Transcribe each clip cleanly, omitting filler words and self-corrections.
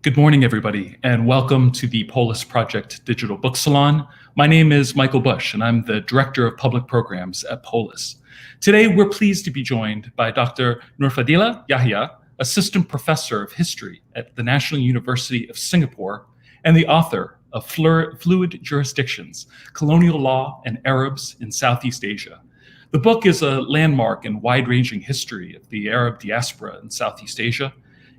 Good morning, everybody, and welcome to the Polis Project Digital Book Salon. My name is Michael Busch, and I'm the Director of Public Programs at Polis. Today, we're pleased to be joined by Dr. Nurfadzilah Yahaya, Assistant Professor of History at the National University of Singapore, and the author of Fluid Jurisdictions, Colonial Law and Arabs in Southeast Asia. The book is a landmark and wide-ranging history of the Arab diaspora in Southeast Asia,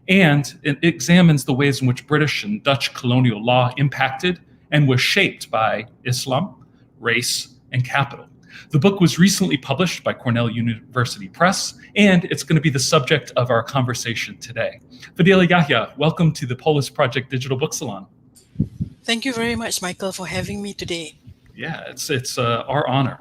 and it examines the ways in which British and Dutch colonial law impacted and was shaped by Islam, race, and capital. The book was recently published by Cornell University Press, and it's going to be the subject of our conversation today. Nurfadzilah Yahaya, welcome to the Polis Project Digital Book Salon. Thank you very much, Michael, for having me today. Yeah, it's our honor.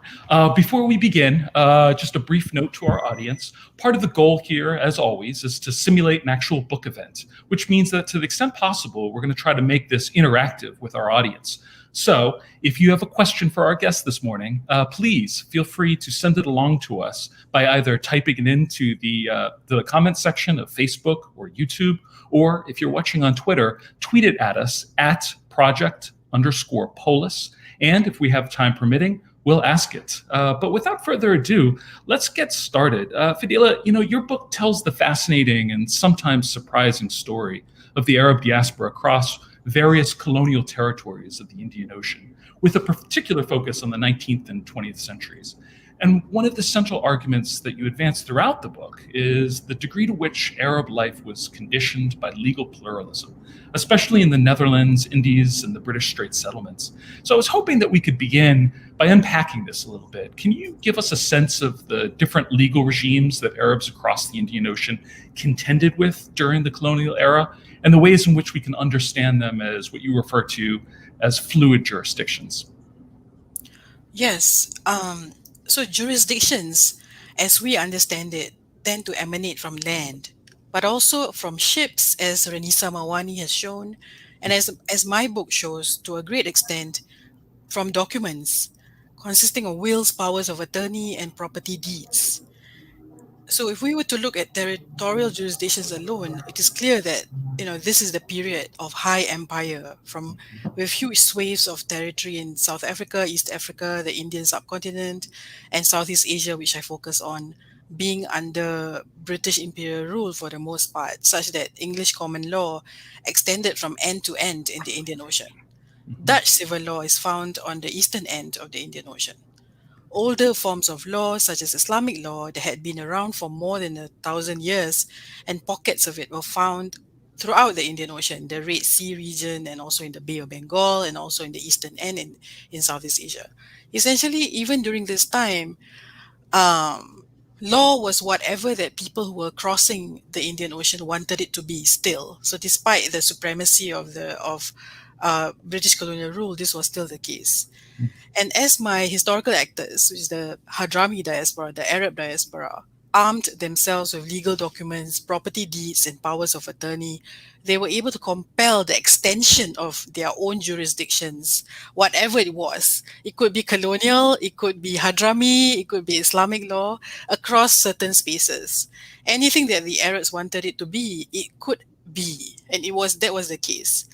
Before we begin, just a brief note to our audience. Part of the goal here, as always, is to simulate an actual book event, which means that to the extent possible, we're going to try to make this interactive with our audience. So if you have a question for our guest this morning, please feel free to send it along to us by either typing it into the comment section of Facebook or YouTube, or if you're watching on Twitter, tweet it at us at project_polis. And if we have time permitting, we'll ask it. But without further ado, let's get started. Nurfadzilah, your book tells the fascinating and sometimes surprising story of the Arab diaspora across various colonial territories of the Indian Ocean, with a particular focus on the 19th and 20th centuries. And one of the central arguments that you advance throughout the book is the degree to which Arab life was conditioned by legal pluralism, especially in the Netherlands, Indies, and the British Strait settlements. So I was hoping that we could begin by unpacking this a little bit. Can you give us a sense of the different legal regimes that Arabs across the Indian Ocean contended with during the colonial era, and the ways in which we can understand them as what you refer to as fluid jurisdictions? Yes. So jurisdictions, as we understand it, tend to emanate from land, but also from ships, as Renisa Mawani has shown, and as my book shows, to a great extent, from documents consisting of wills, powers of attorney, and property deeds. So if we were to look at territorial jurisdictions alone, it is clear that this is the period of high empire, with huge swathes of territory in South Africa, East Africa, the Indian subcontinent, and Southeast Asia, which I focus on, being under British imperial rule for the most part, such that English common law extended from end to end in the Indian Ocean. Dutch civil law is found on the eastern end of the Indian Ocean. Older forms of law, such as Islamic law, that had been around for more than 1,000 years, and pockets of it were found throughout the Indian Ocean, the Red Sea region, and also in the Bay of Bengal, and also in the eastern end in Southeast Asia. Essentially, even during this time, law was whatever that people who were crossing the Indian Ocean wanted it to be still. So despite the supremacy of British colonial rule, this was still the case. And as my historical actors, which is the Hadrami diaspora, the Arab diaspora, armed themselves with legal documents, property deeds, and powers of attorney, they were able to compel the extension of their own jurisdictions, whatever it was. It could be colonial, it could be Hadrami, it could be Islamic law, across certain spaces. Anything that the Arabs wanted it to be, it could be, and that was the case.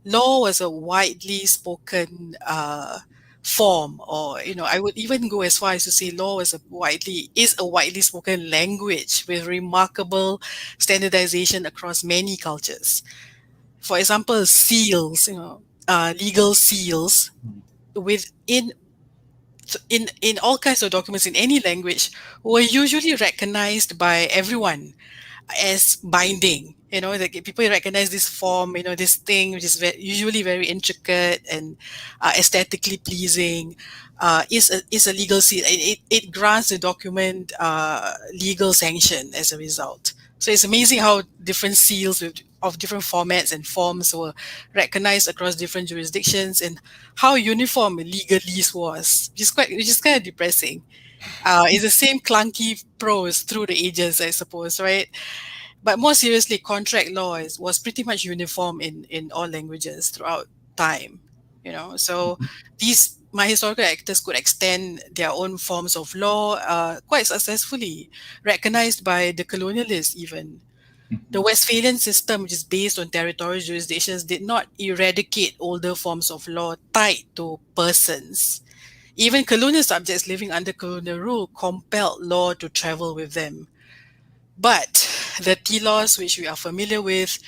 Law was a widely spoken form, or I would even go as far as to say law is a widely spoken language with remarkable standardization across many cultures. For example, seals, legal seals in all kinds of documents in any language were usually recognized by everyone as binding. People recognize this form, this thing which is usually very intricate and aesthetically pleasing, is a legal seal. It grants the document legal sanction as a result. So it's amazing how different seals of different formats and forms were recognized across different jurisdictions, and how uniform legalese was, which is kind of depressing. It's the same clunky prose through the ages, I suppose, right? But more seriously, contract law was pretty much uniform in all languages throughout time. So my historical actors could extend their own forms of law quite successfully, recognized by the colonialists even. The Westphalian system, which is based on territorial jurisdictions, did not eradicate older forms of law tied to persons. Even colonial subjects living under colonial rule compelled law to travel with them. But the telos, which we are familiar with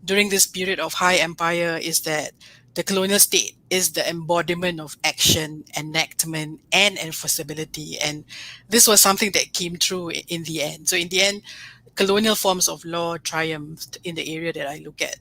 during this period of high empire, is that the colonial state is the embodiment of action, enactment, and enforceability. And this was something that came true in the end. So in the end, colonial forms of law triumphed in the area that I look at.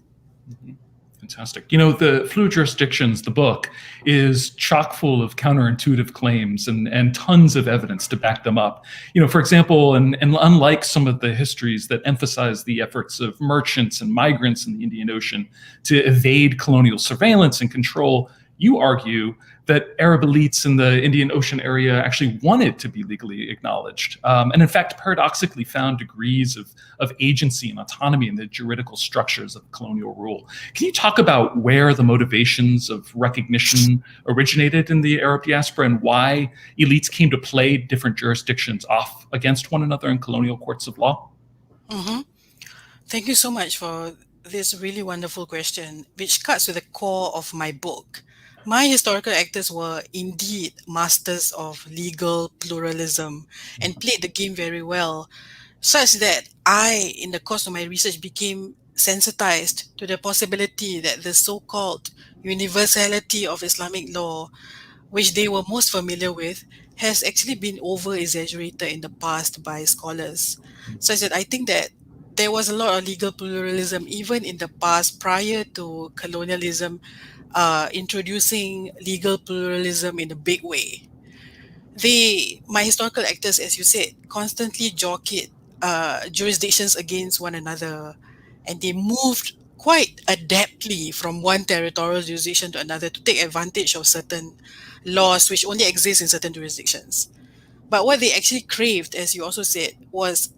Mm-hmm. Fantastic. The Fluid Jurisdictions, the book, is chock full of counterintuitive claims and tons of evidence to back them up. For example, and unlike some of the histories that emphasize the efforts of merchants and migrants in the Indian Ocean to evade colonial surveillance and control, you argue that Arab elites in the Indian Ocean area actually wanted to be legally acknowledged, and in fact, paradoxically found degrees of agency and autonomy in the juridical structures of colonial rule. Can you talk about where the motivations of recognition originated in the Arab diaspora and why elites came to play different jurisdictions off against one another in colonial courts of law? Mm-hmm. Thank you so much for this really wonderful question, which cuts to the core of my book. My historical actors were indeed masters of legal pluralism and played the game very well, such that I, in the course of my research, became sensitized to the possibility that the so-called universality of Islamic law, which they were most familiar with, has actually been over-exaggerated in the past by scholars, such that I think that there was a lot of legal pluralism even in the past prior to colonialism introducing legal pluralism in a big way. My historical actors, as you said, constantly jockeyed jurisdictions against one another, and they moved quite adeptly from one territorial jurisdiction to another to take advantage of certain laws which only exist in certain jurisdictions. But what they actually craved, as you also said, was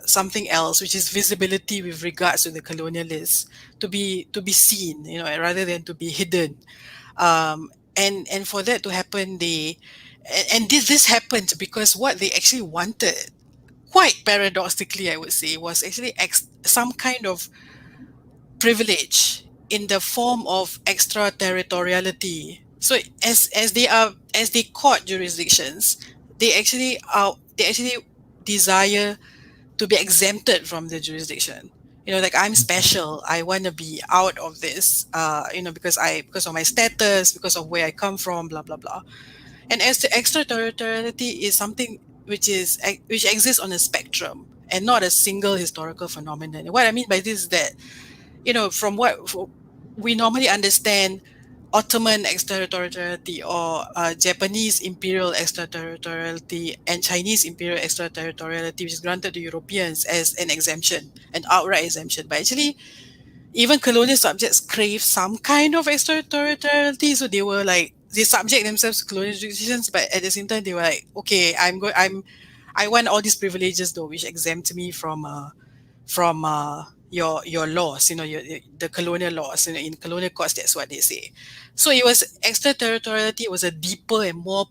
something else, which is visibility with regards to the colonialists, to be seen, rather than to be hidden. And for that to happen, this happened because what they actually wanted, quite paradoxically, I would say, was actually some kind of privilege in the form of extraterritoriality. So as they court jurisdictions, they actually desire to be exempted from the jurisdiction. Like, I'm special. I want to be out of this. Because of my status, because of where I come from, blah blah blah. And as the extraterritoriality is something which exists on a spectrum and not a single historical phenomenon. And what I mean by this is that, from what we normally understand, Ottoman extraterritoriality or Japanese imperial extraterritoriality and Chinese imperial extraterritoriality, which is granted to Europeans as an exemption, an outright exemption. But actually, even colonial subjects crave some kind of extraterritoriality. So they subject themselves to colonial jurisdictions, but at the same time, they were like, okay, I want all these privileges though, which exempt me from your laws, the colonial laws. In colonial courts, that's what they say. So extraterritoriality was a deeper and more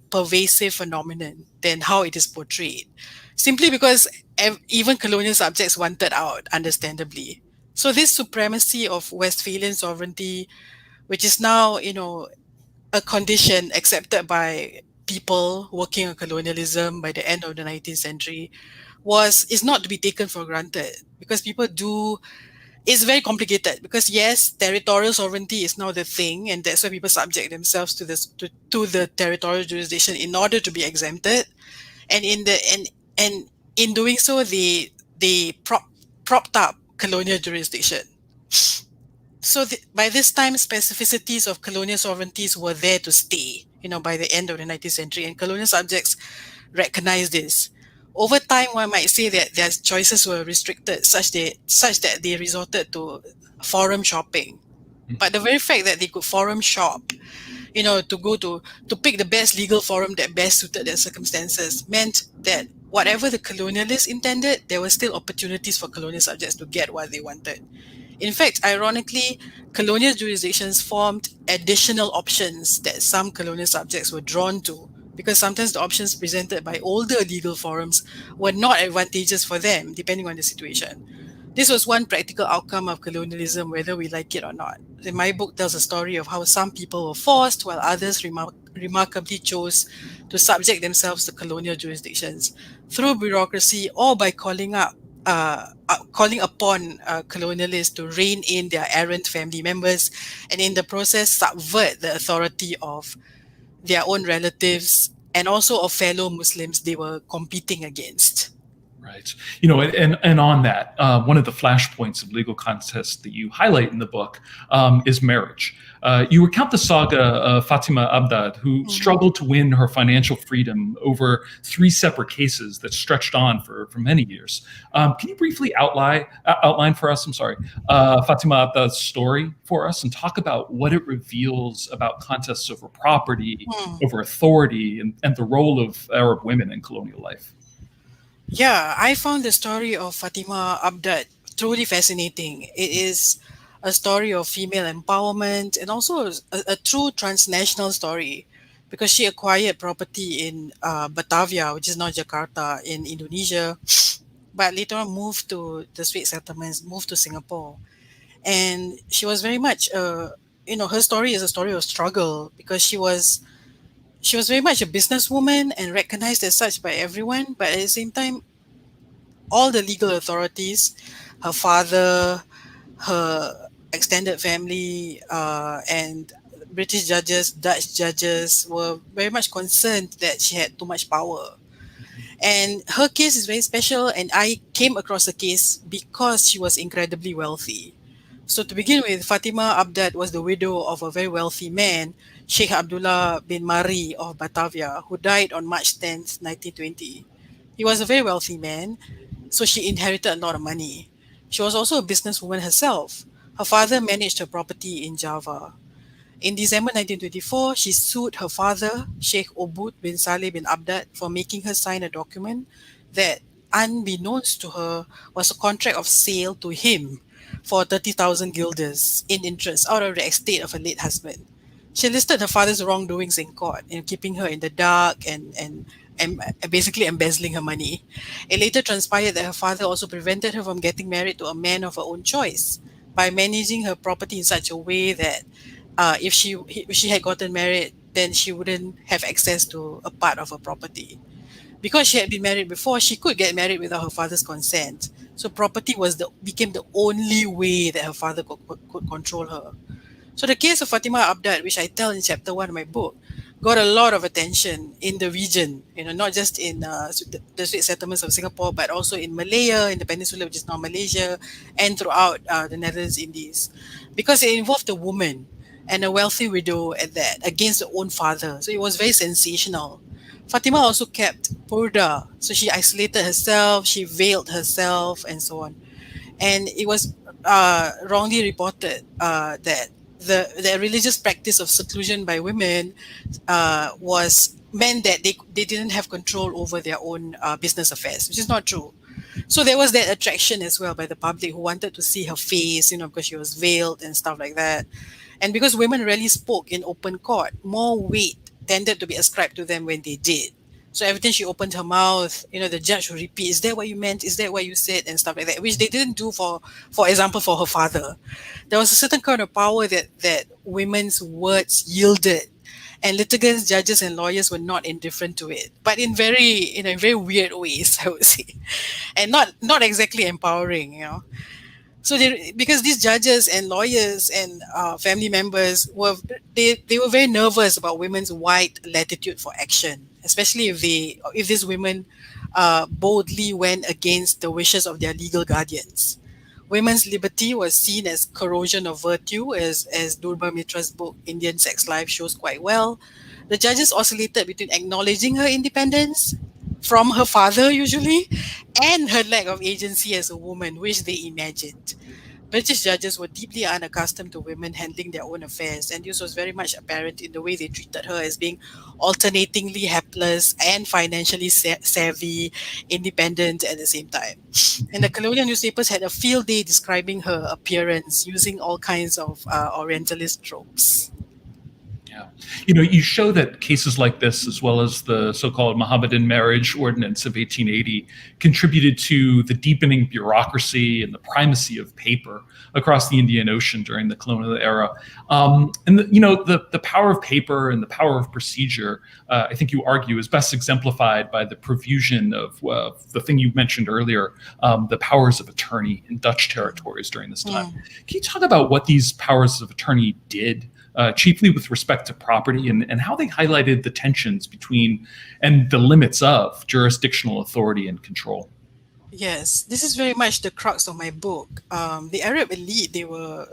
pervasive phenomenon than how it is portrayed, simply because even colonial subjects wanted out, understandably. So this supremacy of Westphalian sovereignty, which is now, a condition accepted by people working on colonialism by the end of the 19th century, is not to be taken for granted, because it's very complicated, because yes, territorial sovereignty is now the thing, and that's why people subject themselves to the territorial jurisdiction in order to be exempted. And in doing so, they propped up colonial jurisdiction. So by this time, specificities of colonial sovereignties were there to stay, by the end of the 19th century, and colonial subjects recognized this. Over time, one might say that their choices were restricted such that they resorted to forum shopping. But the very fact that they could forum shop, to pick the best legal forum that best suited their circumstances, meant that whatever the colonialists intended, there were still opportunities for colonial subjects to get what they wanted. In fact, ironically, colonial jurisdictions formed additional options that some colonial subjects were drawn to, because sometimes the options presented by older legal forums were not advantageous for them, depending on the situation. This was one practical outcome of colonialism, whether we like it or not. In my book tells a story of how some people were forced while others remarkably chose to subject themselves to colonial jurisdictions through bureaucracy or by calling upon colonialists to rein in their errant family members and in the process subvert the authority of their own relatives and also of fellow Muslims they were competing against. Right. And on that, one of the flashpoints of legal contest that you highlight in the book is marriage. You recount the saga of Fatima Abdad, who struggled to win her financial freedom over 3 separate cases that stretched on for many years. Can you briefly outline for us, Fatima Abdad's story for us and talk about what it reveals about contests over property, over authority, and the role of Arab women in colonial life? Yeah, I found the story of Fatima Abdad truly fascinating. It is a story of female empowerment and also a true transnational story because she acquired property in Batavia, which is now Jakarta in Indonesia, but later on moved to the Straits Settlements, moved to Singapore. And she was very much, her story is a story of struggle because she was very much a businesswoman and recognized as such by everyone, but at the same time, all the legal authorities, her father, her extended family, and British judges, Dutch judges were very much concerned that she had too much power. And her case is very special, and I came across the case because she was incredibly wealthy. So to begin with, Fatima Abdad was the widow of a very wealthy man, Sheikh Abdullah bin Mari of Batavia, who died on March 10th, 1920. He was a very wealthy man, so she inherited a lot of money. She was also a businesswoman herself. Her father managed her property in Java. In December 1924, she sued her father, Sheikh Obud bin Saleh bin Abdad, for making her sign a document that, unbeknownst to her, was a contract of sale to him for 30,000 guilders in interest out of the estate of her late husband. She listed her father's wrongdoings in court in keeping her in the dark and basically embezzling her money. It later transpired that her father also prevented her from getting married to a man of her own choice by managing her property in such a way that if she had gotten married, then she wouldn't have access to a part of her property. Because she had been married before, she could get married without her father's consent. So property became the only way that her father could control her. So the case of Fatima Abdad, which I tell in chapter 1 of my book, got a lot of attention in the region, not just in the Straits Settlements of Singapore, but also in Malaya, in the peninsula, which is now Malaysia, and throughout the Netherlands Indies, because it involved a woman and a wealthy widow at that against her own father. So it was very sensational. Fatima also kept purdah, so she isolated herself, she veiled herself, and so on. And it was wrongly reported that the religious practice of seclusion by women was meant that they didn't have control over their own business affairs, which is not true. So there was that attraction as well by the public who wanted to see her face, because she was veiled and stuff like that. And because women rarely spoke in open court, more weight tended to be ascribed to them when they did. So every time she opened her mouth, the judge would repeat, "Is that what you meant? Is that what you said?" and stuff like that, which they didn't do for example, for her father. There was a certain kind of power that women's words yielded, and litigants, judges, and lawyers were not indifferent to it, but in very weird ways, I would say, and not exactly empowering, So because these judges and lawyers and family members were very nervous about women's wide latitude for action, especially if these women boldly went against the wishes of their legal guardians. Women's liberty was seen as corrosion of virtue, as Durba Mitra's book Indian Sex Life shows quite well. The judges oscillated between acknowledging her independence from her father usually, and her lack of agency as a woman, which they imagined. British judges were deeply unaccustomed to women handling their own affairs, and this was very much apparent in the way they treated her as being alternatingly helpless and financially savvy, independent at the same time. And the colonial newspapers had a field day describing her appearance using all kinds of Orientalist tropes. Yeah. You show that cases like this, as well as the so-called Mohammedan Marriage Ordinance of 1880, contributed to the deepening bureaucracy and the primacy of paper across the Indian Ocean during the colonial era. And the power of paper and the power of procedure, I think you argue, is best exemplified by the profusion of the thing you mentioned earlier, the powers of attorney in Dutch territories during this time. Can you talk about what these powers of attorney did? Chiefly with respect to property, and how they highlighted the tensions between and the limits of jurisdictional authority and control. Yes, this is very much the crux of my book. The Arab elite, they were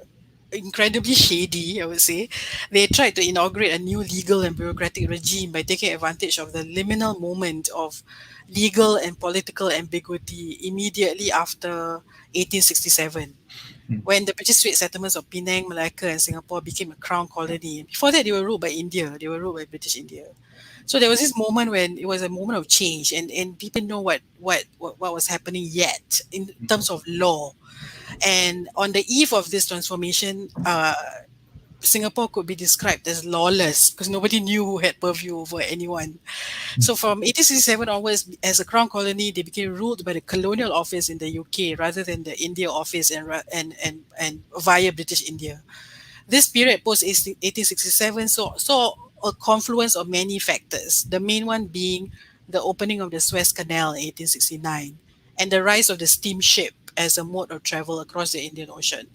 incredibly shady, I would say. They tried to inaugurate a new legal and bureaucratic regime by taking advantage of the liminal moment of legal and political ambiguity immediately after 1867. When the British Strait settlements of Penang, Malacca, and Singapore became a crown colony. Before that, they were ruled by India. They were ruled by British India. So there was this moment when it was a moment of change, and people didn't know what was happening yet in terms of law. And on the eve of this transformation, Singapore could be described as lawless because nobody knew who had purview over anyone. So from 1867 onwards, as a crown colony, they became ruled by the Colonial Office in the UK rather than the India Office and via British India. This period post 1867 saw a confluence of many factors. The main one being the opening of the Suez Canal in 1869 and the rise of the steamship as a mode of travel across the Indian Ocean.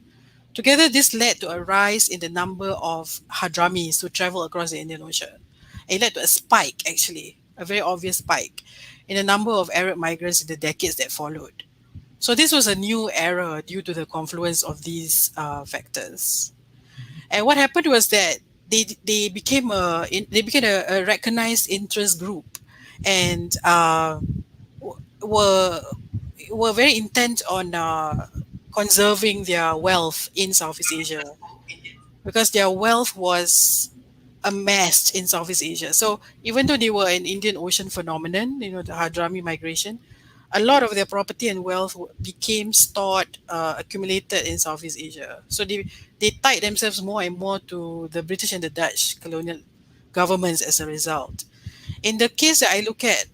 Together, this led to a rise in the number of Hadramis who travel across the Indian Ocean. It led to a spike, actually, a very obvious spike, in the number of Arab migrants in the decades that followed. So this was a new era due to the confluence of these factors. And what happened was that they became a recognized interest group, and were very intent on conserving their wealth in Southeast Asia, because their wealth was amassed in Southeast Asia. So even though they were an Indian Ocean phenomenon, the Hadrami migration, a lot of their property and wealth became stored, accumulated in Southeast Asia. So they tied themselves more and more to the British and the Dutch colonial governments as a result. In the case that I look at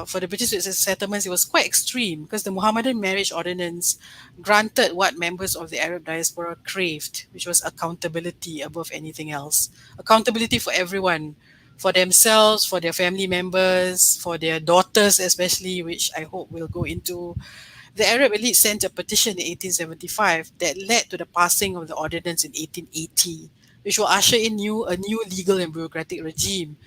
for the British settlements, it was quite extreme because the Mohammedan Marriage Ordinance granted what members of the Arab diaspora craved, which was accountability above anything else. Accountability for everyone, for themselves, for their family members, for their daughters especially, which I hope we'll go into. The Arab elite sent a petition in 1875 that led to the passing of the ordinance in 1880, which will usher in a new legal and bureaucratic regime,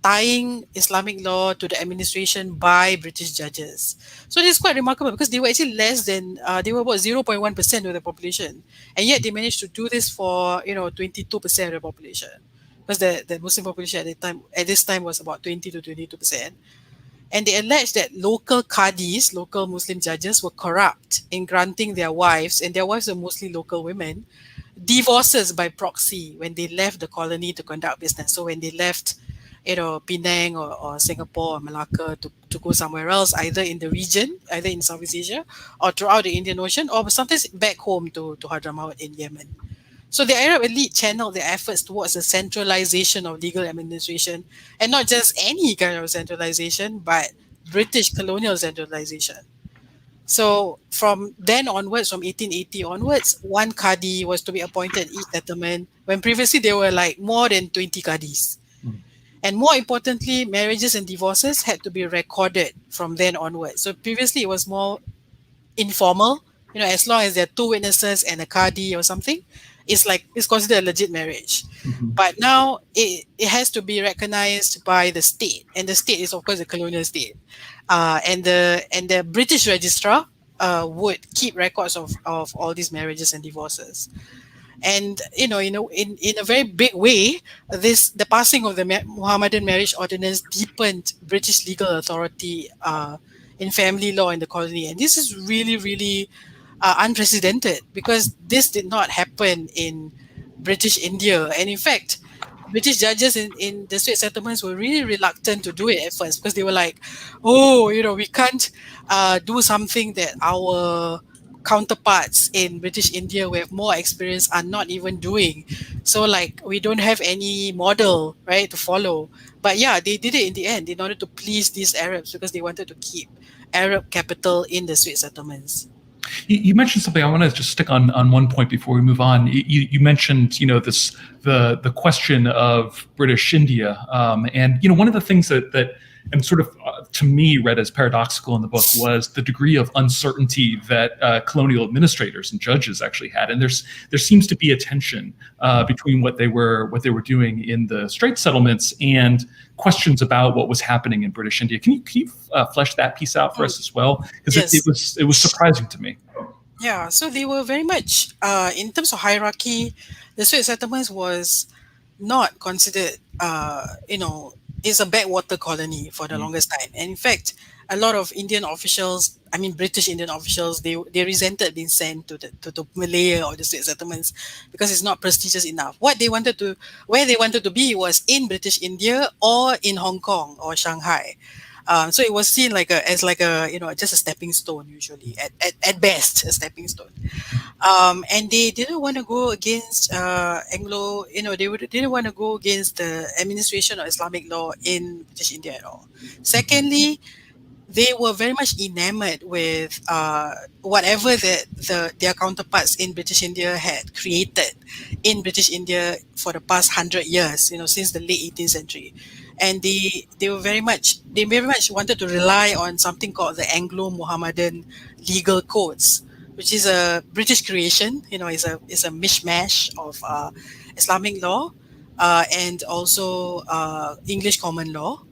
tying Islamic law to the administration by British judges. So this is quite remarkable because they were actually they were about 0.1% of the population. And yet they managed to do this for, 22% of the population. Because the Muslim population at this time was about 20 to 22%. And they alleged that local qadis, local Muslim judges, were corrupt in granting their wives, and their wives were mostly local women, divorces by proxy when they left the colony to conduct business. So when they left Penang or Singapore or Malacca to go somewhere else, either in the region, either in Southeast Asia or throughout the Indian Ocean, or sometimes back home to Hadramaut in Yemen. So the Arab elite channeled their efforts towards the centralization of legal administration, and not just any kind of centralization, but British colonial centralization. So from then onwards, from 1880 onwards, one Qadi was to be appointed in each settlement, when previously there were like more than 20 Qadis. And more importantly, marriages and divorces had to be recorded from then onwards. So previously it was more informal, as long as there are two witnesses and a Qadi or something, it's considered a legit marriage. But now it has to be recognized by the state, and the state is of course the colonial state. And the British registrar would keep records of all these marriages and divorces. And in a very big way, the passing of the Mohammedan Marriage Ordinance deepened British legal authority in family law in the colony, and this is really, really unprecedented because this did not happen in British India. And in fact, British judges in the Strait settlements were really reluctant to do it at first because they were like, we can't do something that our counterparts in British India who have more experience are not even doing. So like we don't have any model, right, to follow. But yeah, they did it in the end in order to please these Arabs because they wanted to keep Arab capital in the Swiss settlements. You mentioned something. I want to just stick on one point before we move on. You mentioned, this the question of British India, and one of the things that and sort of to me read as paradoxical in the book was the degree of uncertainty that colonial administrators and judges actually had, and there seems to be a tension between what they were doing in the Strait settlements and questions about what was happening in British India. Can you flesh that piece out for us as well? Because Yes. it was surprising to me. Yeah, so they were very much, in terms of hierarchy, the Swiss settlements was not considered, is a backwater colony for the longest time. And in fact, a lot of Indian officials, I mean British Indian officials, they resented being sent to Malaya or the Swiss settlements because it's not prestigious enough. Where they wanted to be was in British India or in Hong Kong or Shanghai. So it was seen as just a stepping stone, usually at best a stepping stone. And they didn't want to go against Anglo, didn't want to go against the administration of Islamic law in British India at all. Secondly, they were very much enamored with whatever their counterparts in British India had created in British India for the past 100 years, since the late 18th century. And they very much wanted to rely on something called the Anglo-Muhammadan legal codes, which is a British creation. Is a mishmash of Islamic law and also English common law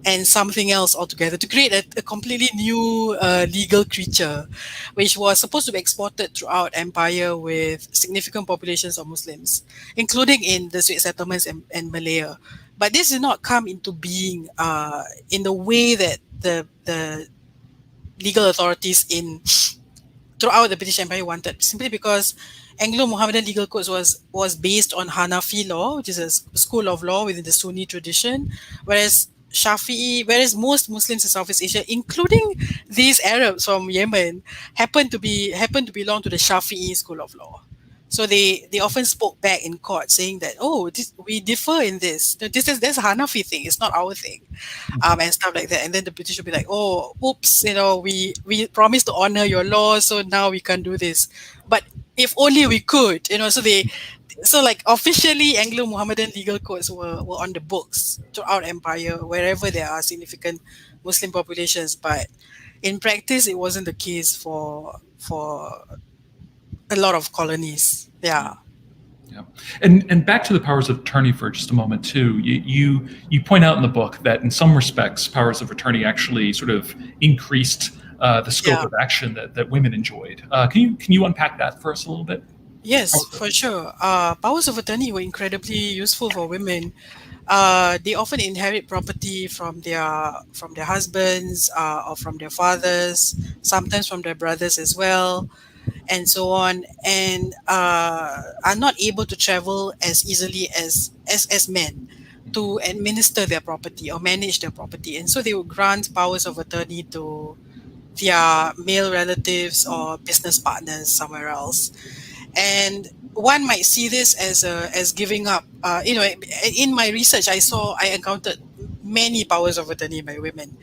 and something else altogether to create a completely new legal creature, which was supposed to be exported throughout empire with significant populations of Muslims, including in the Swiss settlements and Malaya. But this did not come into being in the way that the legal authorities throughout the British Empire wanted, simply because Anglo-Muhammadan legal codes was based on Hanafi law, which is a school of law within the Sunni tradition, whereas most Muslims in Southeast Asia, including these Arabs from Yemen, happen to belong to the Shafi'i school of law. So they often spoke back in court saying that, we differ in this. That's a Hanafi thing. It's not our thing, and stuff like that. And then the British would be like, oh, oops, we promised to honor your law, so now we can't do this. But if only we could, so like officially Anglo-Muhammadan legal codes were on the books throughout empire, wherever there are significant Muslim populations. But in practice, it wasn't the case for a lot of colonies. Yeah. Yeah, and back to the powers of attorney for just a moment too. You point out in the book that in some respects, powers of attorney actually sort of increased the scope of action that women enjoyed. Can you unpack that for us a little bit? Yes, for sure. Powers of attorney were incredibly useful for women. They often inherit property from their husbands or from their fathers, sometimes from their brothers as well, and so on, and are not able to travel as easily as men to administer their property or manage their property. And so they would grant powers of attorney to their male relatives or business partners somewhere else. And one might see this as giving up. In my research, I encountered many powers of attorney by women,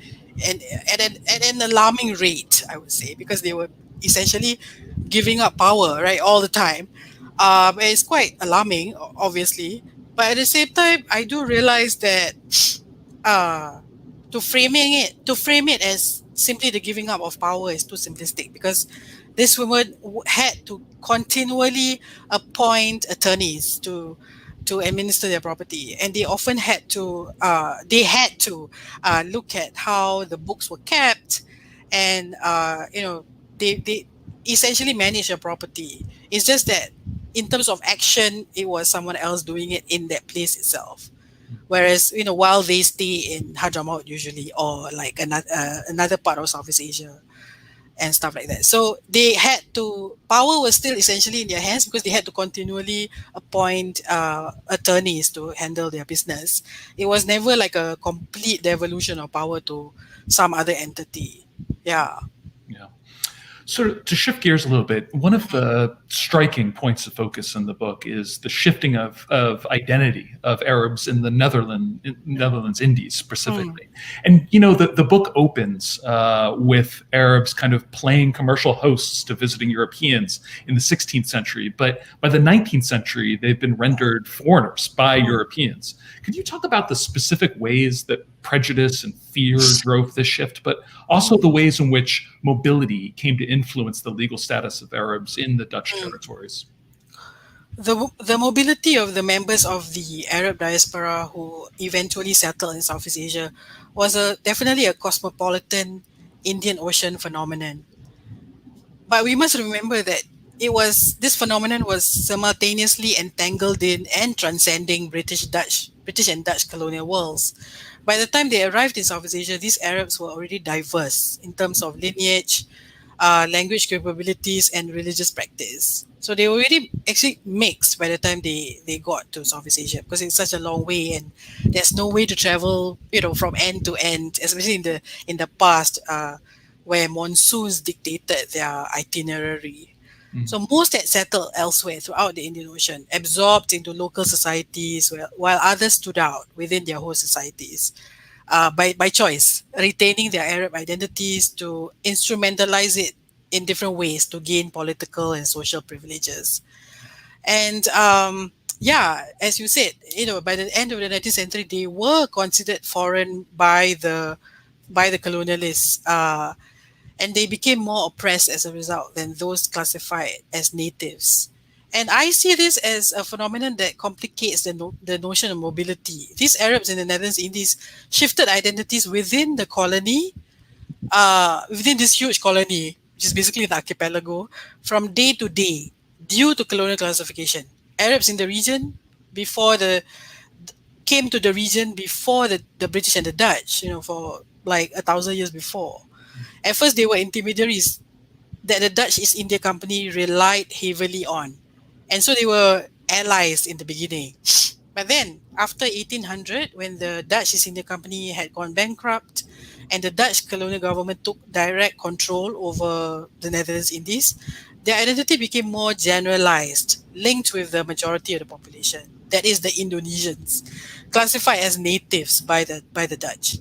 and at an alarming rate, I would say, because they were essentially giving up power, right, all the time. It's quite alarming, obviously, but at the same time, I do realize that uh, to frame it as simply the giving up of power is too simplistic, because this woman had to continually appoint attorneys to administer their property, and they often had to look at how the books were kept, and they essentially manage their property. It's just that in terms of action, it was someone else doing it in that place itself. Whereas, while they stay in Hadramaut usually, or like another part of Southeast Asia and stuff like that. So power was still essentially in their hands because they had to continually appoint attorneys to handle their business. It was never like a complete devolution of power to some other entity. Yeah. Yeah. Sort of to shift gears a little bit, one of the striking points of focus in the book is the shifting of identity of Arabs in the Netherlands Indies specifically. And, the book opens with Arabs kind of playing commercial hosts to visiting Europeans in the 16th century. But by the 19th century, they've been rendered foreigners by Europeans. Could you talk about the specific ways that prejudice and fear drove this shift, but also the ways in which mobility came to influence the legal status of Arabs in the Dutch territories? The mobility of the members of the Arab diaspora who eventually settled in Southeast Asia was definitely a cosmopolitan Indian Ocean phenomenon. But we must remember that this phenomenon was simultaneously entangled in and transcending British and Dutch colonial worlds. By the time they arrived in Southeast Asia, these Arabs were already diverse in terms of lineage, language capabilities, and religious practice. So they were already actually mixed by the time they got to Southeast Asia, because it's such a long way and there's no way to travel, from end to end, especially in the past, where monsoons dictated their itinerary. So most had settled elsewhere throughout the Indian Ocean, absorbed into local societies, while others stood out within their host societies by choice, retaining their Arab identities to instrumentalize it in different ways to gain political and social privileges. And as you said, by the end of the 19th century, they were considered foreign by the colonialists. And they became more oppressed as a result than those classified as natives. And I see this as a phenomenon that complicates the notion of mobility. These Arabs in the Netherlands Indies shifted identities within the colony, within this huge colony, which is basically the archipelago, from day to day due to colonial classification. Arabs in the region came to the region before the British and the Dutch, for like 1,000 years before. At first, they were intermediaries that the Dutch East India Company relied heavily on. And so they were allies in the beginning. But then, after 1800, when the Dutch East India Company had gone bankrupt and the Dutch colonial government took direct control over the Netherlands Indies, their identity became more generalized, linked with the majority of the population. That is the Indonesians, classified as natives by the Dutch.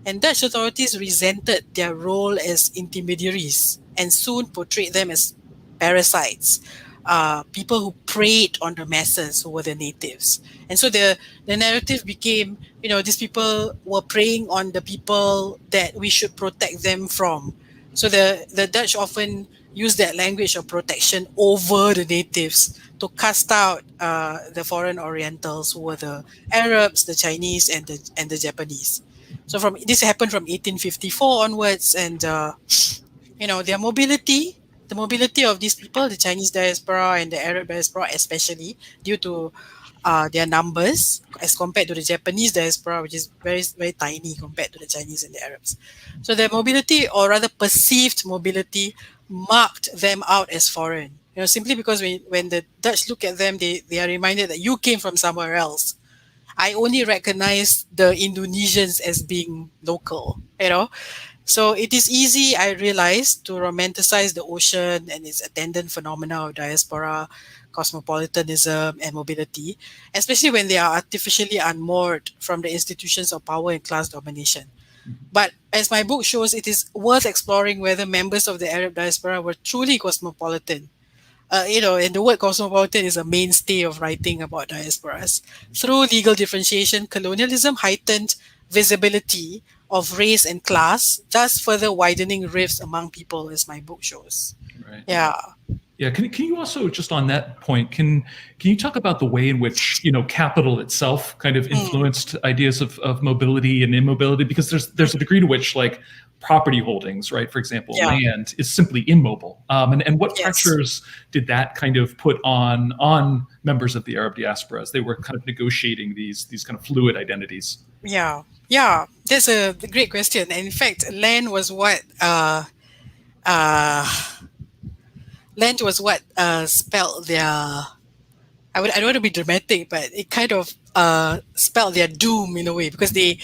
And Dutch authorities resented their role as intermediaries and soon portrayed them as parasites, people who preyed on the masses who were the natives. And so the narrative became, these people were preying on the people that we should protect them from. So the Dutch often used that language of protection over the natives to cast out the foreign Orientals who were the Arabs, the Chinese, and the Japanese. So this happened from 1854 onwards, and their mobility, the mobility of these people, the Chinese diaspora and the Arab diaspora, especially due to their numbers as compared to the Japanese diaspora, which is very, very tiny compared to the Chinese and the Arabs. So their mobility, or rather perceived mobility, marked them out as foreign. Simply because when the Dutch look at them, they are reminded that you came from somewhere else. I only recognize the Indonesians as being local, So it is easy, I realize, to romanticize the ocean and its attendant phenomena of diaspora, cosmopolitanism, and mobility, especially when they are artificially unmoored from the institutions of power and class domination. But as my book shows, it is worth exploring whether members of the Arab diaspora were truly cosmopolitan. And the word cosmopolitan is a mainstay of writing about diasporas. Through legal differentiation, colonialism heightened visibility of race and class, thus further widening rifts among people, as my book shows. Right. Yeah. Yeah. Can you also, just on that point, can you talk about the way in which capital itself kind of influenced ideas of mobility and immobility? Because there's a degree to which, like, property holdings, right? For example, land is simply immobile. And what pressures did that kind of put on members of the Arab diaspora as they were kind of negotiating these kind of fluid identities? Yeah, that's a great question. And in fact, land was what spelled their. I don't want to be dramatic, but it kind of spelled their doom in a way, because they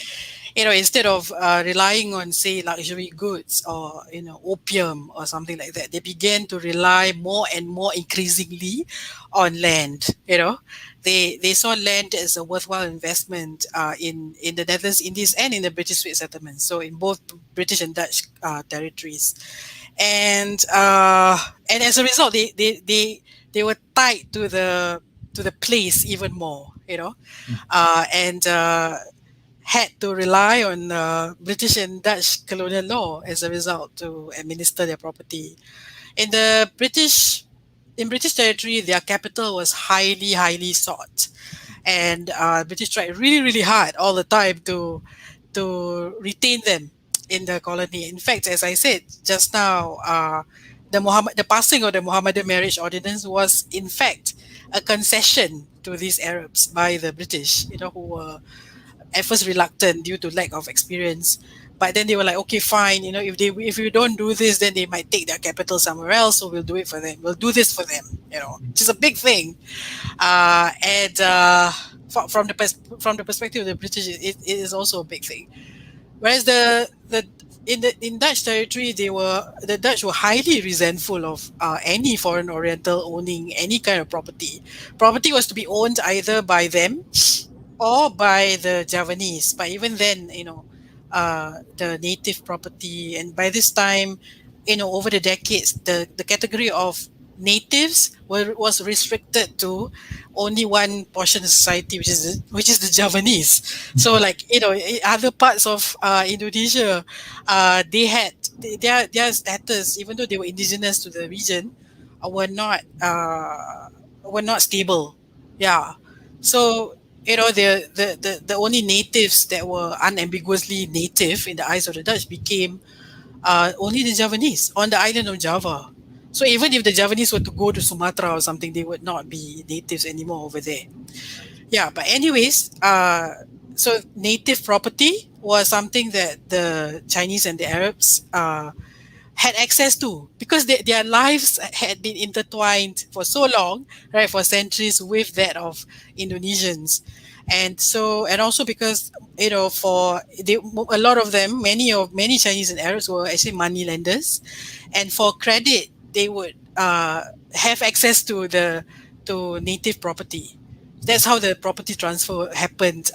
instead of relying on, say, luxury goods or, opium or something like that, they began to rely more and more increasingly on land. They saw land as a worthwhile investment in the Netherlands Indies and in the British Swiss settlements. So in both British and Dutch territories, and as a result, they were tied to the place even more. And had to rely on British and Dutch colonial law as a result to administer their property. In the British territory, their capital was highly, highly sought, and British tried really, really hard all the time to retain them in the colony. In fact, as I said just now, the passing of the Mohammedan marriage ordinance was in fact a concession to these Arabs by the British, who were at first reluctant due to lack of experience. But then they were like, okay, fine, if you don't do this, then they might take their capital somewhere else. So we'll do it for them. We'll do this for them, which is a big thing. And from the perspective of the British, it is also a big thing. Whereas in Dutch territory, the Dutch were highly resentful of any foreign Oriental owning any kind of property. Property was to be owned either by them or by the Javanese. But even then, the native property, and by this time, over the decades, the category of natives was restricted to only one portion of society, which is the Javanese. So, like, in other parts of Indonesia, they had their status, even though they were indigenous to the region, were not stable. Yeah. So, the only natives that were unambiguously native in the eyes of the Dutch became only the Javanese on the island of Java. So even if the Javanese were to go to Sumatra or something, they would not be natives anymore over there. Yeah, but anyways, so native property was something that the Chinese and the Arabs had access to, because their lives had been intertwined for so long, right, for centuries, with that of Indonesians. And also because, a lot of them, many Chinese and Arabs were actually money lenders, and for credit they would have access to native property. That's how the property transfer happened,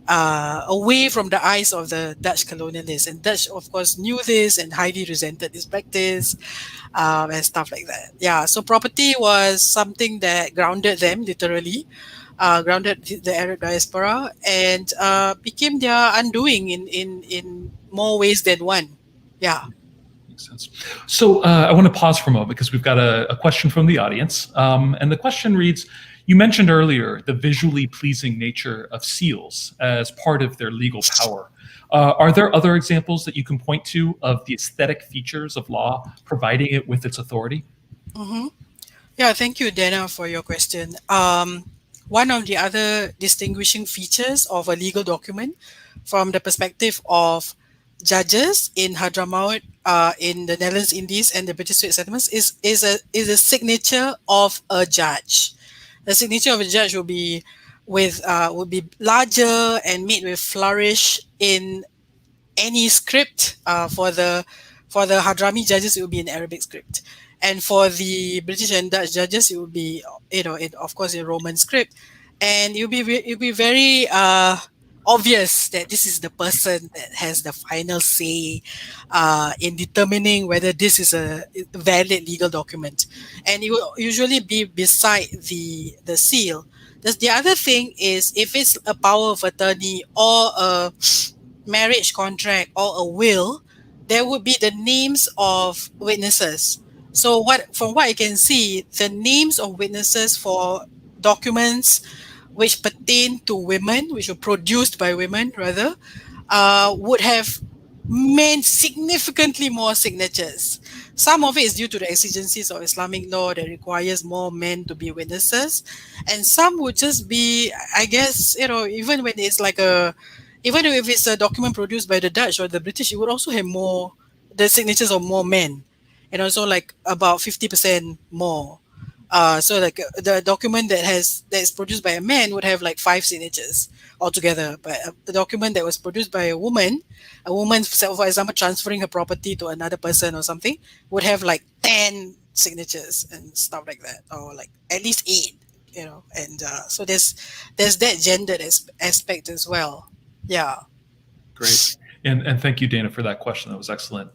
away from the eyes of the Dutch colonialists. And Dutch, of course, knew this and highly resented this practice, and stuff like that. Yeah, so property was something that grounded them, literally, grounded the Arab diaspora, and became their undoing in more ways than one. Yeah. Makes sense. So I want to pause for a moment because we've got a question from the audience. And the question reads, you mentioned earlier the visually pleasing nature of seals as part of their legal power. Are there other examples that you can point to of the aesthetic features of law providing it with its authority? Mm-hmm. Yeah, thank you, Dana, for your question. One of the other distinguishing features of a legal document from the perspective of judges in Hadramaut, in the Netherlands Indies and the British Swiss settlements is a signature of a judge. The signature of a judge will be larger and made with flourish in any script. For the Hadrami judges, it will be in Arabic script, and for the British and Dutch judges, it will be of course in Roman script, and it'll be very obvious that this is the person that has the final say in determining whether this is a valid legal document, and it will usually be beside the seal. The other thing is, if it's a power of attorney or a marriage contract or a will, there would be the names of witnesses. So from what I can see, the names of witnesses for documents which pertain to women, which were produced by women rather, would have meant significantly more signatures. Some of it is due to the exigencies of Islamic law that requires more men to be witnesses, and some would just be, I guess, even when it's even if it's a document produced by the Dutch or the British, it would also have the signatures of more men, and also like about 50% more So like the document that is produced by a man would have like 5 signatures altogether, but the document that was produced by a woman, for example transferring her property to another person or something, would have like 10 signatures and stuff like that, or like at least 8, and so there's that gendered aspect as well. Yeah. Great. And thank you, Dana, for that question. That was excellent.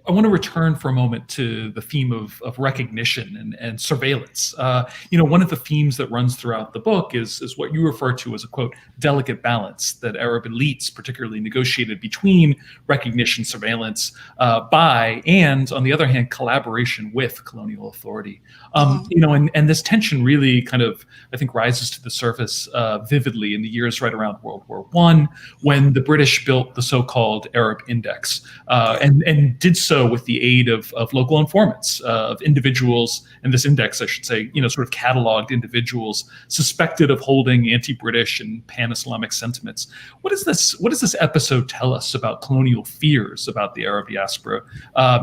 I want to return for a moment to the theme of recognition and surveillance. One of the themes that runs throughout the book is what you refer to as a, quote, delicate balance that Arab elites particularly negotiated between recognition, surveillance by, and on the other hand, collaboration with colonial authority. And this tension really kind of, I think, rises to the surface vividly in the years right around World War I, when the British built the so-called Arab Index, and did so with the aid of local informants, of individuals, and this index, I should say, sort of cataloged individuals suspected of holding anti-British and pan-Islamic sentiments. What does this episode tell us about colonial fears about the Arab diaspora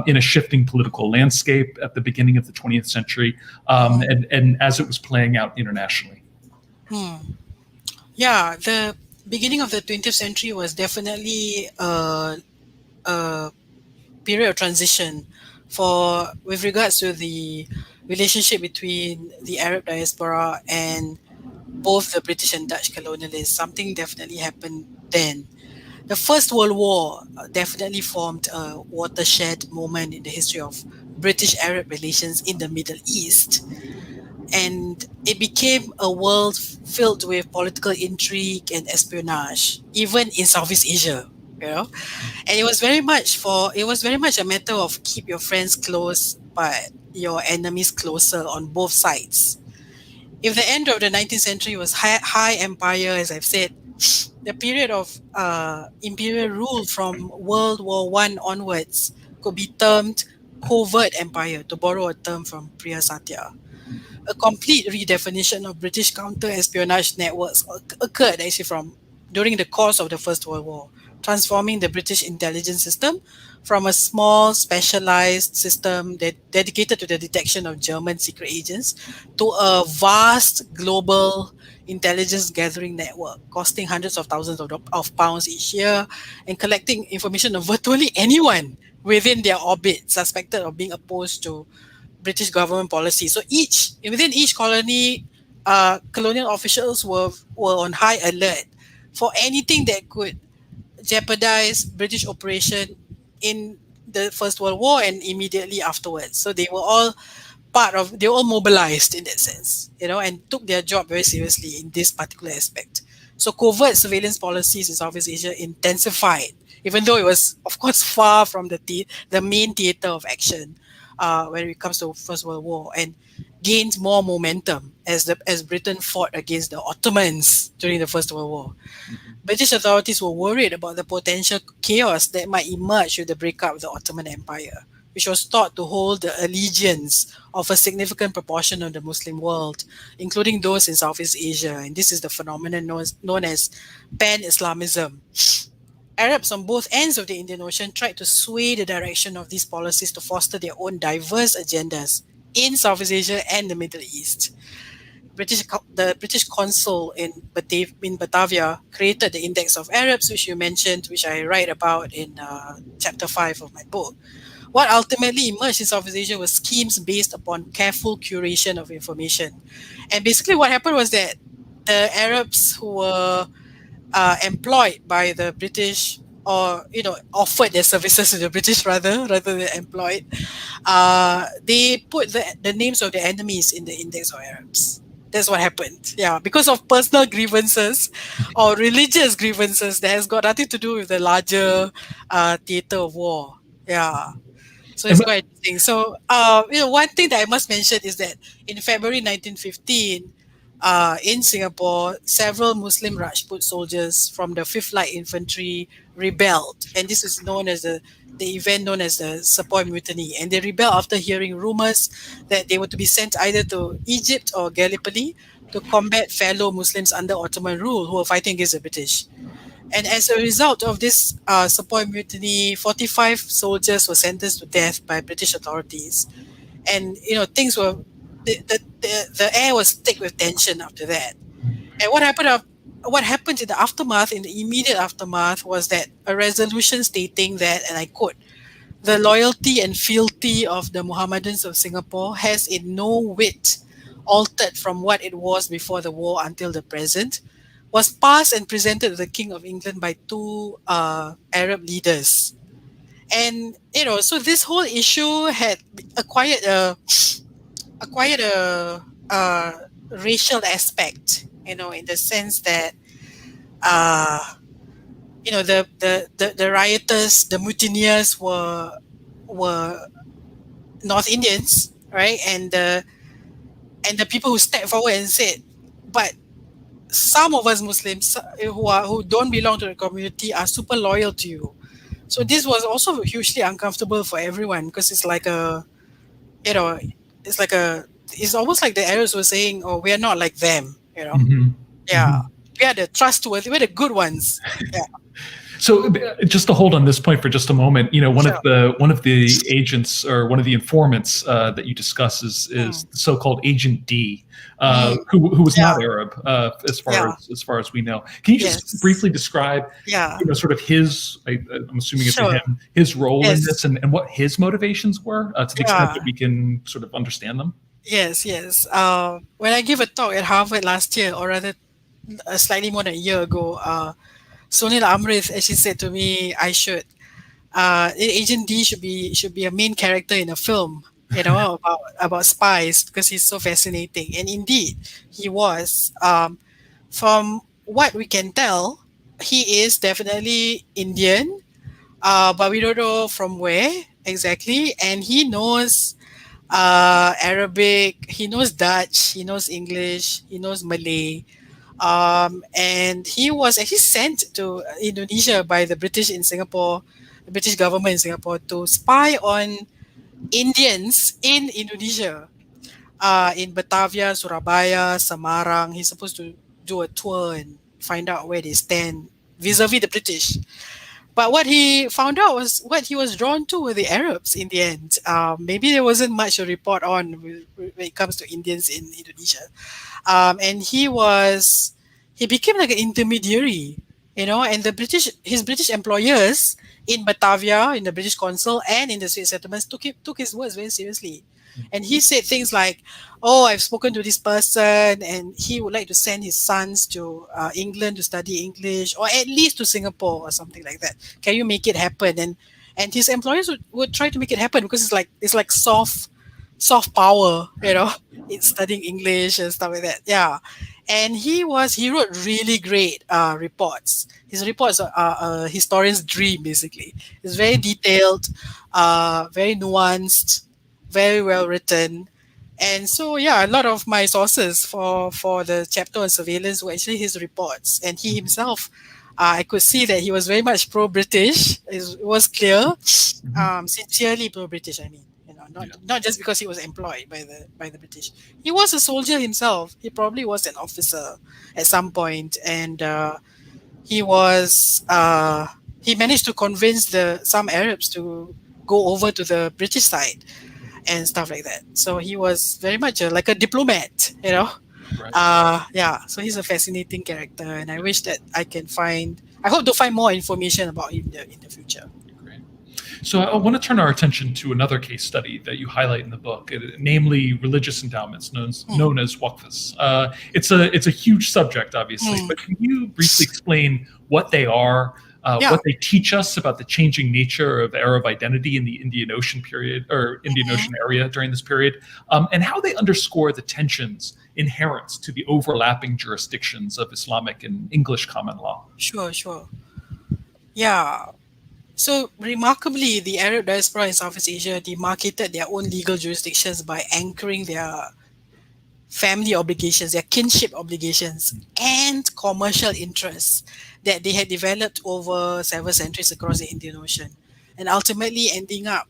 in a shifting political landscape at the beginning of the 20th century, and as it was playing out internationally? Yeah, the beginning of the 20th century was definitely a period of transition with regards to the relationship between the Arab diaspora and both the British and Dutch colonialists. Something definitely happened then. The First World War definitely formed a watershed moment in the history of British-Arab relations in the Middle East. And it became a world filled with political intrigue and espionage, even in Southeast Asia. And it was very much a matter of keep your friends close but your enemies closer on both sides. If the end of the 19th century was high empire, as I've said, the period of imperial rule from World War I onwards could be termed covert empire, to borrow a term from Priya Satya. A complete redefinition of British counter-espionage networks occurred actually during the course of the First World War, transforming the British intelligence system from a small, specialized system dedicated to the detection of German secret agents to a vast global intelligence gathering network, costing hundreds of thousands of pounds each year and collecting information of virtually anyone within their orbit suspected of being opposed to British government policy. So within each colony, colonial officials were on high alert for anything that could jeopardize British operation in the First World War and immediately afterwards. So they were all mobilized in that sense, and took their job very seriously in this particular aspect. So covert surveillance policies in Southeast Asia intensified, even though it was, of course, far from the main theater of action when it comes to First World War, and gained more momentum as Britain fought against the Ottomans during the First World War. British authorities were worried about the potential chaos that might emerge with the breakup of the Ottoman Empire, which was thought to hold the allegiance of a significant proportion of the Muslim world, including those in Southeast Asia. And this is the phenomenon known as pan-Islamism. Arabs on both ends of the Indian Ocean tried to sway the direction of these policies to foster their own diverse agendas in Southeast Asia and the Middle East. The British consul in Batavia created the Index of Arabs, which you mentioned, which I write about in chapter 5 of my book. What ultimately emerged in Southeast Asia was schemes based upon careful curation of information. And basically what happened was that the Arabs who were employed by the British, or offered their services to the British rather than employed, they put the names of their enemies in the Index of Arabs. That's what happened. Yeah, because of personal grievances or religious grievances that has got nothing to do with the larger theater of war. Yeah. So it's quite interesting. So, one thing that I must mention is that in February 1915, in Singapore, several Muslim Rajput soldiers from the 5th Light Infantry rebelled. And this is known as the event known as the Sepoy Mutiny. And they rebelled after hearing rumors that they were to be sent either to Egypt or Gallipoli to combat fellow Muslims under Ottoman rule who were fighting against the British. And as a result of this Sepoy Mutiny, 45 soldiers were sentenced to death by British authorities. and things were the air was thick with tension after that. And what happened in the aftermath, in the immediate aftermath, was that a resolution stating that, and I quote, "The loyalty and fealty of the Mohammedans of Singapore has in no whit altered from what it was before the war until the present," was passed and presented to the King of England by two Arab leaders. And so this whole issue had acquired a racial aspect, in the sense that uh, the rioters, the mutineers were North Indians, right? And the people who stepped forward and said, but some of us Muslims who don't belong to the community are super loyal to you. So this was also hugely uncomfortable for everyone, because it's like you know, it's almost like the Arabs were saying, "Oh, we are not like them," Mhm. Yeah, we are the trustworthy, we're the good ones. Yeah, So just to hold on this point for just a moment, one sure. of the agents or one of the informants that you discuss is the so-called Agent D, who was Yeah, not Arab yeah, as far as we know. Can you just yes, briefly describe, yeah, sort of I'm assuming it's a sure, him, his role in yes, this and what his motivations were to the extent that yeah, we can sort of understand them? yes. When I gave a talk at Harvard last year, or rather, slightly more than a year ago, Sunil Amrith actually said to me, I should Agent D should be a main character in a film, about spies, because he's so fascinating. And indeed, he was. From what we can tell, he is definitely Indian, but we don't know from where exactly. And he knows Arabic, he knows Dutch, he knows English, he knows Malay. And he was actually sent to Indonesia by the British in Singapore, the British government in Singapore, to spy on Indians in Indonesia, in Batavia, Surabaya, Semarang. He's supposed to do a tour and find out where they stand vis-a-vis the British. But what he found out was, what he was drawn to were the Arabs in the end. Maybe there wasn't much to report on when it comes to Indians in Indonesia. And he became like an intermediary, and his British employers in Batavia, in the British consul, and in the state settlements took his words very seriously. And he said things like, "Oh, I've spoken to this person, and he would like to send his sons to England to study English, or at least to Singapore or something like that. Can you make it happen?" And his employers would try to make it happen, because it's like soft power, in studying English and stuff like that. Yeah. And he wrote really great reports. His reports are a historian's dream, basically. It's very detailed, very nuanced, very well written. And so, yeah, a lot of my sources for the chapter on surveillance were actually his reports. And he himself, I could see that he was very much pro-British. It was clear, sincerely pro-British. I mean, not just because he was employed by the British. He was a soldier himself. He probably was an officer at some point, and he was he managed to convince some Arabs to go over to the British side and stuff like that. So he was very much like a diplomat, Right. Yeah. So he's a fascinating character, and I wish that I hope to find more information about him in the future. Great. So I want to turn our attention to another case study that you highlight in the book, namely religious endowments known as waqfs. It's a huge subject, obviously, but can you briefly explain what they are, Yeah. what they teach us about the changing nature of Arab identity in the Indian Ocean period or Indian Ocean area during this period, and how they underscore the tensions inherent to the overlapping jurisdictions of Islamic and English common law? Sure. Yeah. So remarkably, the Arab diaspora in Southeast Asia demarcated their own legal jurisdictions by anchoring their family obligations, their kinship obligations, and commercial interests that they had developed over several centuries across the Indian Ocean, and ultimately ending up,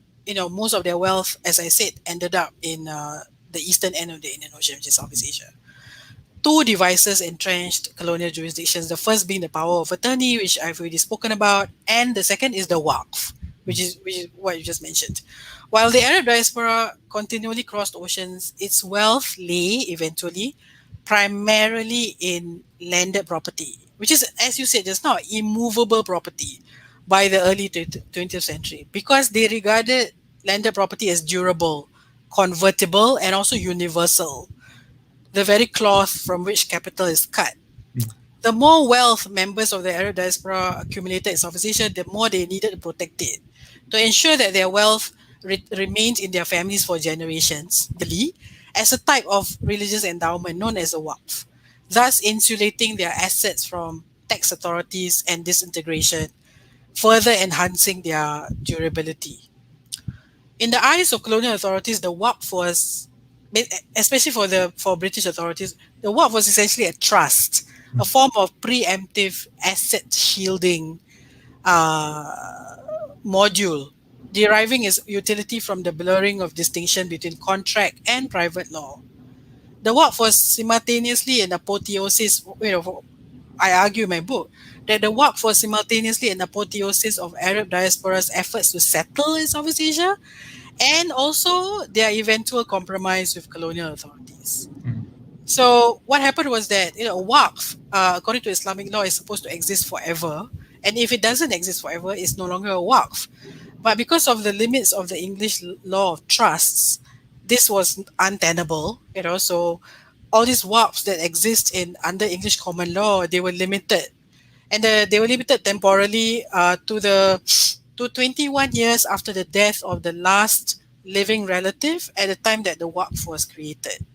most of their wealth, as I said, ended up in the eastern end of the Indian Ocean, which is Southeast Asia. Two devices entrenched colonial jurisdictions. The first being the power of attorney, which I've already spoken about, and the second is the Waqf, which is what you just mentioned. While the Arab diaspora continually crossed oceans, its wealth lay eventually primarily in landed property, which is, as you said just now, immovable property by the early 20th century, because they regarded landed property as durable, convertible, and also universal, the very cloth from which capital is cut. The more wealth members of the Arab diaspora accumulated in Southeast Asia, the more they needed to protect it, to ensure that their wealth remained in their families for generations, as a type of religious endowment known as a waqf, thus insulating their assets from tax authorities and disintegration, further enhancing their durability. In the eyes of colonial authorities, the waqf was, especially for British authorities, the waqf was essentially a trust, a form of preemptive asset shielding module, deriving its utility from the blurring of distinction between contract and private law. The waqf was simultaneously an apotheosis, I argue in my book, that the waqf was simultaneously an apotheosis of Arab diaspora's efforts to settle in Southeast Asia, and also their eventual compromise with colonial authorities. So what happened was that waqf, according to Islamic law, is supposed to exist forever, and if it doesn't exist forever, it's no longer a waqf. But because of the limits of the English law of trusts, this was untenable. So all these waqfs that exist under English common law, they were limited, and they were limited temporally to 21 years after the death of the last living relative at the time that the waqf was created.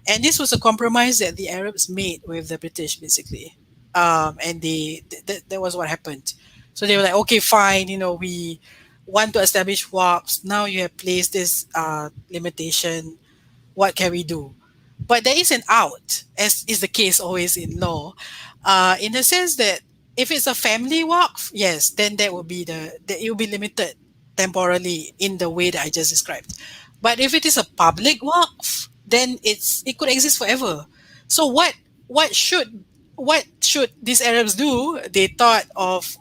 And this was a compromise that the Arabs made with the British, basically. And that was what happened. So they were like, okay, fine, we want to establish waqfs. Now you have placed this limitation. What can we do? But there is an out, as is the case always in law, in the sense that if it's a family waqf, yes, then it will be limited temporarily in the way that I just described. But if it is a public waqf, then it could exist forever. So what should these Arabs do? They thought of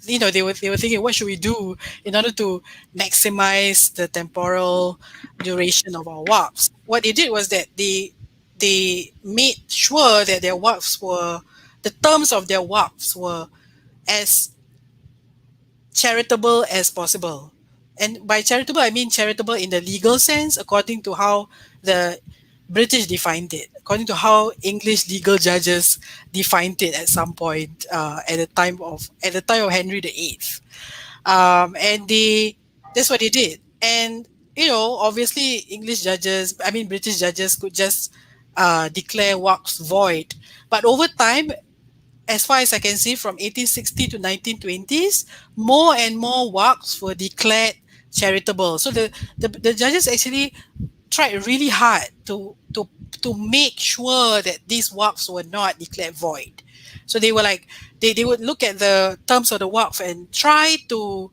they were thinking, what should we do in order to maximize the temporal duration of our waqfs? What they did was that they made sure that their waqfs were, the terms of their waqfs were as charitable as possible. And by charitable, I mean charitable in the legal sense, according to how the British defined it, according to how English legal judges defined it at some point at the time of Henry VIII, and that's what they did. And obviously, British judges could just declare waqfs void, but over time, as far as I can see, from 1860 to 1920s, more and more waqfs were declared charitable. So the judges actually tried really hard to make sure that these waqfs were not declared void. So they were like, they would look at the terms of the waqf and try to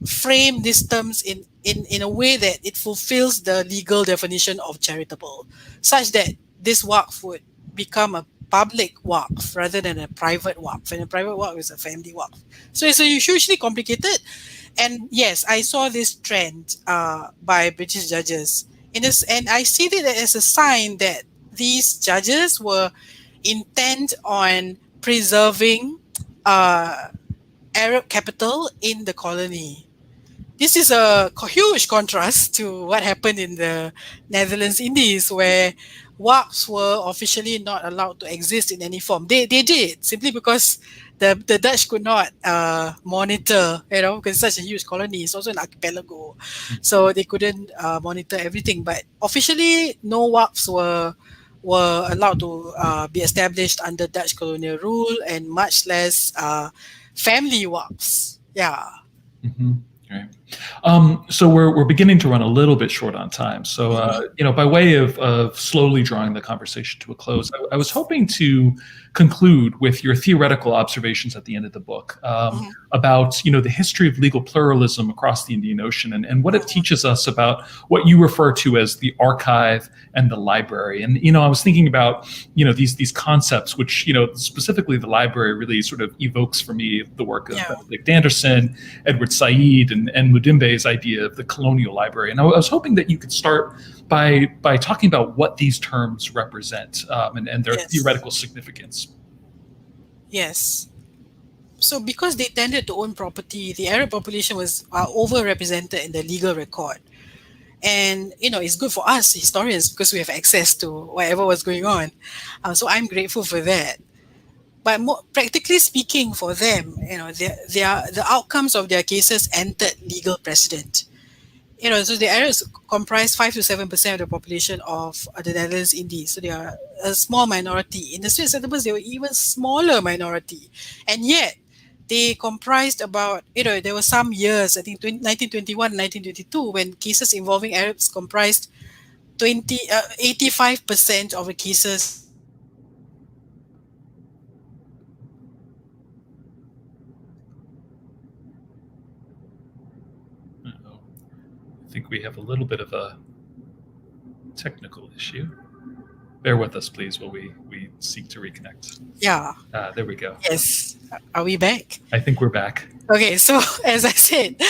frame these terms in a way that it fulfills the legal definition of charitable, such that this waqf would become a public waqf rather than a private waqf, and a private waqf is a family waqf. So it's hugely complicated. And yes, I saw this trend by British judges in this, and I see it as a sign that these judges were intent on preserving Arab capital in the colony. This is a huge contrast to what happened in the Netherlands Indies, where waqfs were officially not allowed to exist in any form. They did, simply because the Dutch could not monitor, because it's such a huge colony. It's also an archipelago, so they couldn't monitor everything. But officially, no waqfs were allowed to be established under Dutch colonial rule, and much less family waqfs. Yeah. Mm-hmm. Right. So we're beginning to run a little bit short on time. So, by way of slowly drawing the conversation to a close, I was hoping to conclude with your theoretical observations at the end of the book about, the history of legal pluralism across the Indian Ocean and what it teaches us about what you refer to as the archive and the library. And, I was thinking about, these concepts, which, specifically the library really sort of evokes for me the work of Benedict Anderson, Edward Said, and Mudimbe's idea of the Colonial Library. And I was hoping that you could start by talking about what these terms represent and their theoretical significance. Yes. So because they tended to own property, the Arab population was overrepresented in the legal record. And, it's good for us historians because we have access to whatever was going on. So I'm grateful for that. But more practically speaking, for them, the outcomes of their cases entered legal precedent. So the Arabs comprise 5 to 7% of the population of the Netherlands Indies. So they are a small minority. In the Straits Settlements, they were even smaller minority. And yet, they comprised about, there were some years, I think 1921, 1922, when cases involving Arabs comprised 85% of the cases. I think we have a little bit of a technical issue. Bear with us, please, while we seek to reconnect. Yeah. There we go. Yes. Are we back? I think we're back. Okay, so as I said,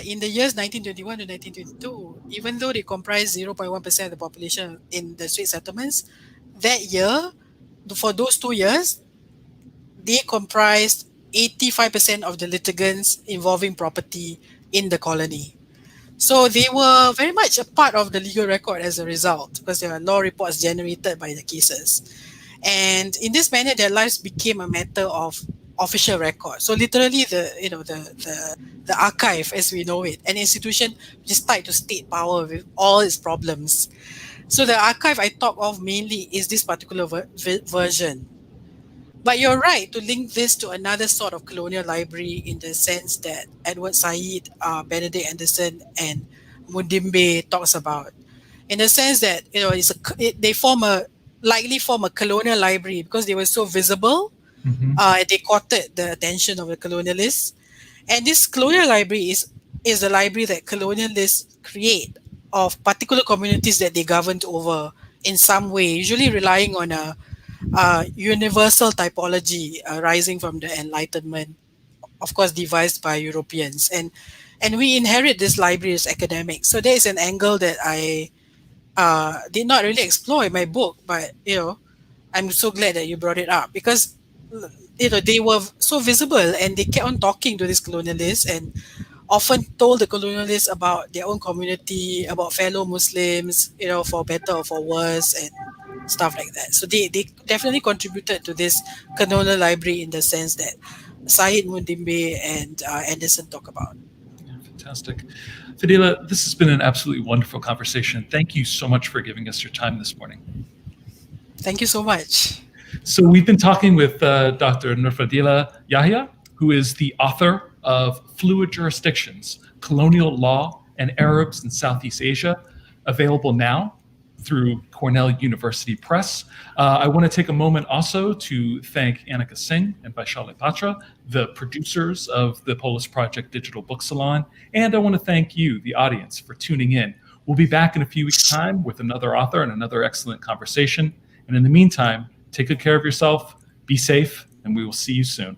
in the years 1921 to 1922, even though they comprised 0.1% of the population in the Straits Settlements, that year, for those 2 years, they comprised 85% of the litigants involving property in the colony. So they were very much a part of the legal record as a result, because there are law reports generated by the cases. And in this manner, their lives became a matter of official record. So literally the archive as we know it, an institution which is tied to state power with all its problems. So the archive I talk of mainly is this particular version. But you're right to link this to another sort of colonial library in the sense that Edward Said, Benedict Anderson, and Mudimbe talks about. In the sense that they likely form a colonial library because they were so visible. They courted the attention of the colonialists. And this colonial library is a library that colonialists create of particular communities that they governed over in some way, usually relying on a universal typology arising from the Enlightenment, of course devised by Europeans. And we inherit this library as academics. So there is an angle that I did not really explore in my book, but I'm so glad that you brought it up, because they were so visible and they kept on talking to these colonialists and often told the colonialists about their own community, about fellow Muslims, for better or for worse, and stuff like that. So they definitely contributed to this colonial library in the sense that Said, Mudimbe, and Anderson talk about. Yeah, fantastic. Fadila, this has been an absolutely wonderful conversation. Thank you so much for giving us your time this morning. Thank you so much. So we've been talking with Dr. Nurfadzilah Yahaya, who is the author of Fluid Jurisdictions, Colonial Law and Arabs in Southeast Asia, available now through Cornell University Press. I want to take a moment also to thank Annika Singh and Vaishali Patra, the producers of the Polis Project Digital Book Salon. And I want to thank you, the audience, for tuning in. We'll be back in a few weeks' time with another author and another excellent conversation. And in the meantime, take good care of yourself, be safe, and we will see you soon.